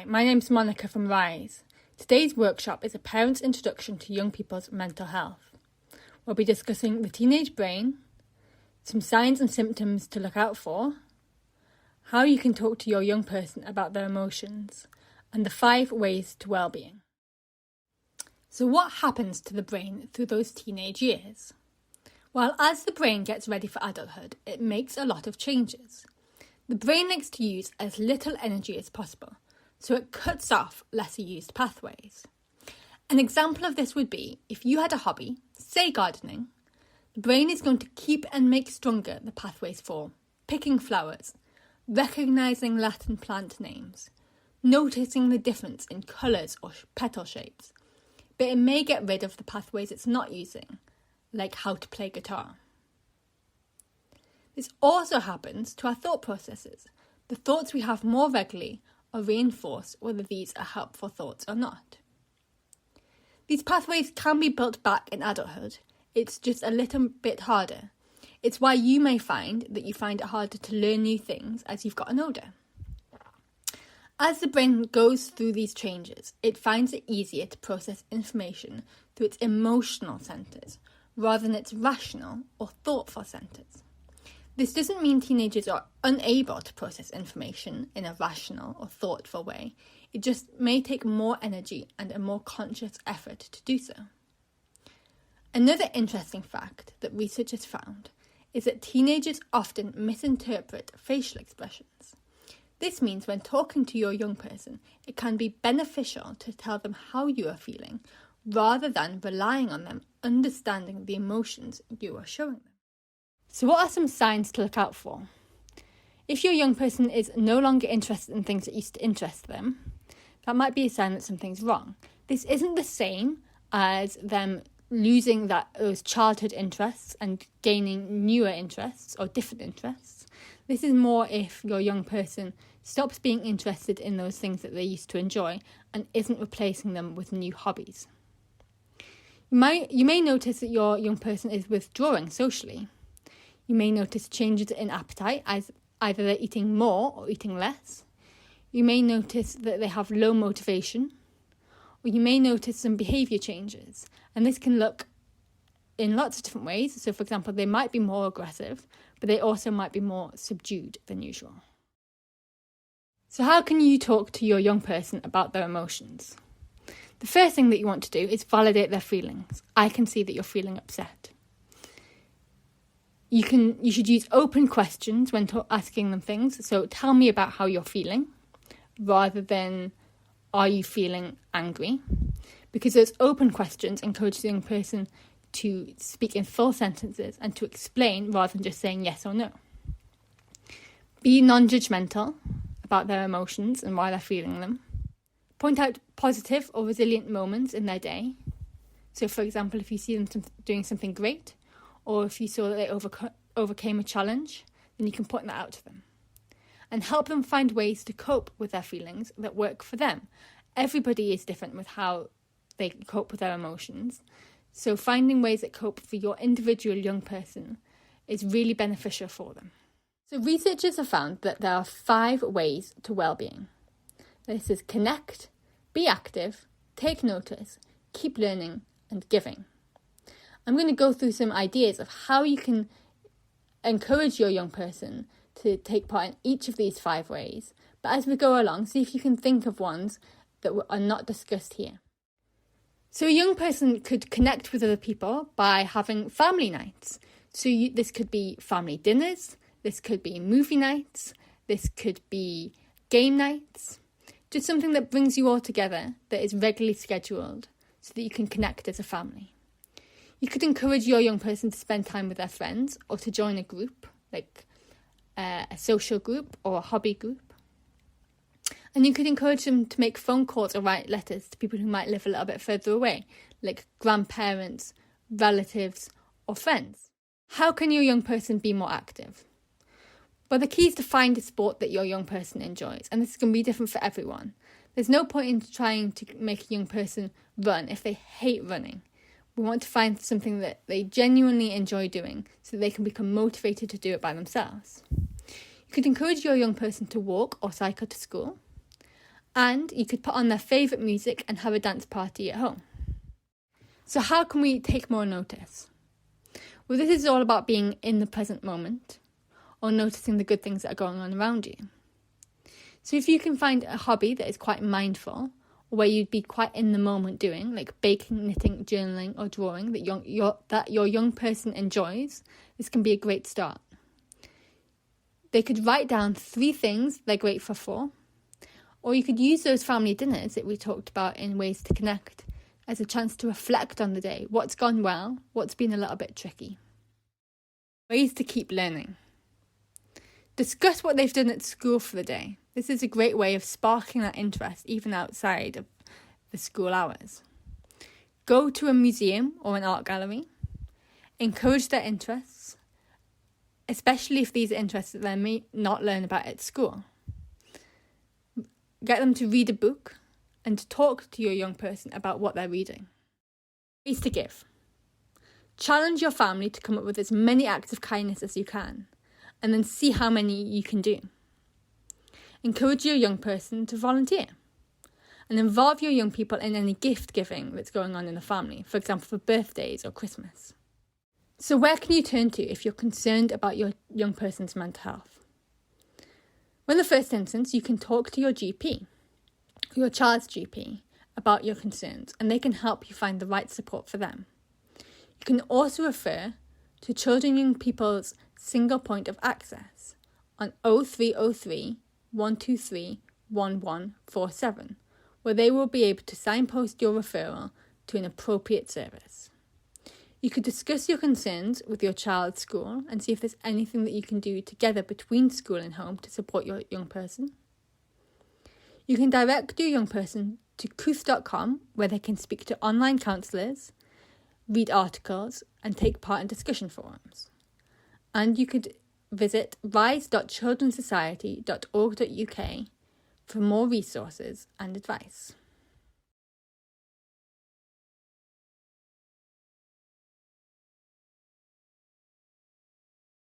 Hi, my name's Monica from Rise. Today's workshop is a parent's introduction to young people's mental health. We'll be discussing the teenage brain, some signs and symptoms to look out for, how you can talk to your young person about their emotions, and the 5 ways to well-being. So what happens to the brain through those teenage years? Well, as the brain gets ready for adulthood, it makes a lot of changes. The brain likes to use as little energy as possible, so it cuts off lesser used pathways. An example of this would be if you had a hobby, say gardening, the brain is going to keep and make stronger the pathways for picking flowers, recognising Latin plant names, noticing the difference in colours or petal shapes, but it may get rid of the pathways it's not using, like how to play guitar. This also happens to our thought processes. The thoughts we have more regularly are reinforced whether these are helpful thoughts or not. These pathways can be built back in adulthood. It's just a little bit harder. It's why you may find that you find it harder to learn new things as you've gotten older. As the brain goes through these changes, it finds it easier to process information through its emotional centres rather than its rational or thoughtful centres. This doesn't mean teenagers are unable to process information in a rational or thoughtful way. It just may take more energy and a more conscious effort to do so. Another interesting fact that researchers found is that teenagers often misinterpret facial expressions. This means when talking to your young person, it can be beneficial to tell them how you are feeling rather than relying on them understanding the emotions you are showing them. So what are some signs to look out for? If your young person is no longer interested in things that used to interest them, that might be a sign that something's wrong. This isn't the same as them losing those childhood interests and gaining newer interests or different interests. This is more if your young person stops being interested in those things that they used to enjoy and isn't replacing them with new hobbies. You may notice that your young person is withdrawing socially. You may notice changes in appetite as either they're eating more or eating less. You may notice that they have low motivation, or you may notice some behaviour changes. And this can look in lots of different ways. So, for example, they might be more aggressive, but they also might be more subdued than usual. So how can you talk to your young person about their emotions? The first thing that you want to do is validate their feelings. I can see that you're feeling upset. You should use open questions when asking them things. So tell me about how you're feeling, rather than are you feeling angry? Because those open questions encourage the young person to speak in full sentences and to explain rather than just saying yes or no. Be non-judgmental about their emotions and why they're feeling them. Point out positive or resilient moments in their day. So, for example, if you see them doing something great, or if you saw that they overcame a challenge, then you can point that out to them. And help them find ways to cope with their feelings that work for them. Everybody is different with how they cope with their emotions. So finding ways that cope for your individual young person is really beneficial for them. So researchers have found that there are 5 ways to well-being. This is connect, be active, take notice, keep learning, and giving. I'm going to go through some ideas of how you can encourage your young person to take part in each of these 5 ways. But as we go along, see if you can think of ones that are not discussed here. So a young person could connect with other people by having family nights. So this could be family dinners, this could be movie nights, this could be game nights. Just something that brings you all together, that is regularly scheduled, so that you can connect as a family. You could encourage your young person to spend time with their friends or to join a group, like a social group or a hobby group. And you could encourage them to make phone calls or write letters to people who might live a little bit further away, like grandparents, relatives, or friends. How can your young person be more active? Well, the key is to find a sport that your young person enjoys, and this is going to be different for everyone. There's no point in trying to make a young person run if they hate running. We want to find something that they genuinely enjoy doing so they can become motivated to do it by themselves. You could encourage your young person to walk or cycle to school. And you could put on their favourite music and have a dance party at home. So how can we take more notice? Well, this is all about being in the present moment or noticing the good things that are going on around you. So if you can find a hobby that is quite mindful, or where you'd be quite in the moment doing, like baking, knitting, journaling or drawing that your young person enjoys, this can be a great start. They could write down 3 things they're grateful for, or you could use those family dinners that we talked about in Ways to Connect as a chance to reflect on the day, what's gone well, what's been a little bit tricky. Ways to keep learning. Discuss what they've done at school for the day. This is a great way of sparking that interest even outside of the school hours. Go to a museum or an art gallery. Encourage their interests, especially if these are interests that they may not learn about at school. Get them to read a book and to talk to your young person about what they're reading. Ways to give. Challenge your family to come up with as many acts of kindness as you can, and then see how many you can do. Encourage your young person to volunteer, and involve your young people in any gift giving that's going on in the family, for example, for birthdays or Christmas. So where can you turn to if you're concerned about your young person's mental health? Well, in the first instance, you can talk to your GP, your child's GP, about your concerns, and they can help you find the right support for them. You can also refer to Children and Young People's single point of access on 0303 123 1147, where they will be able to signpost your referral to an appropriate service. You could discuss your concerns with your child's school and see if there's anything that you can do together between school and home to support your young person. You can direct your young person to Kooth.com, where they can speak to online counsellors, read articles and take part in discussion forums. And you could visit rise.childrensociety.org.uk for more resources and advice.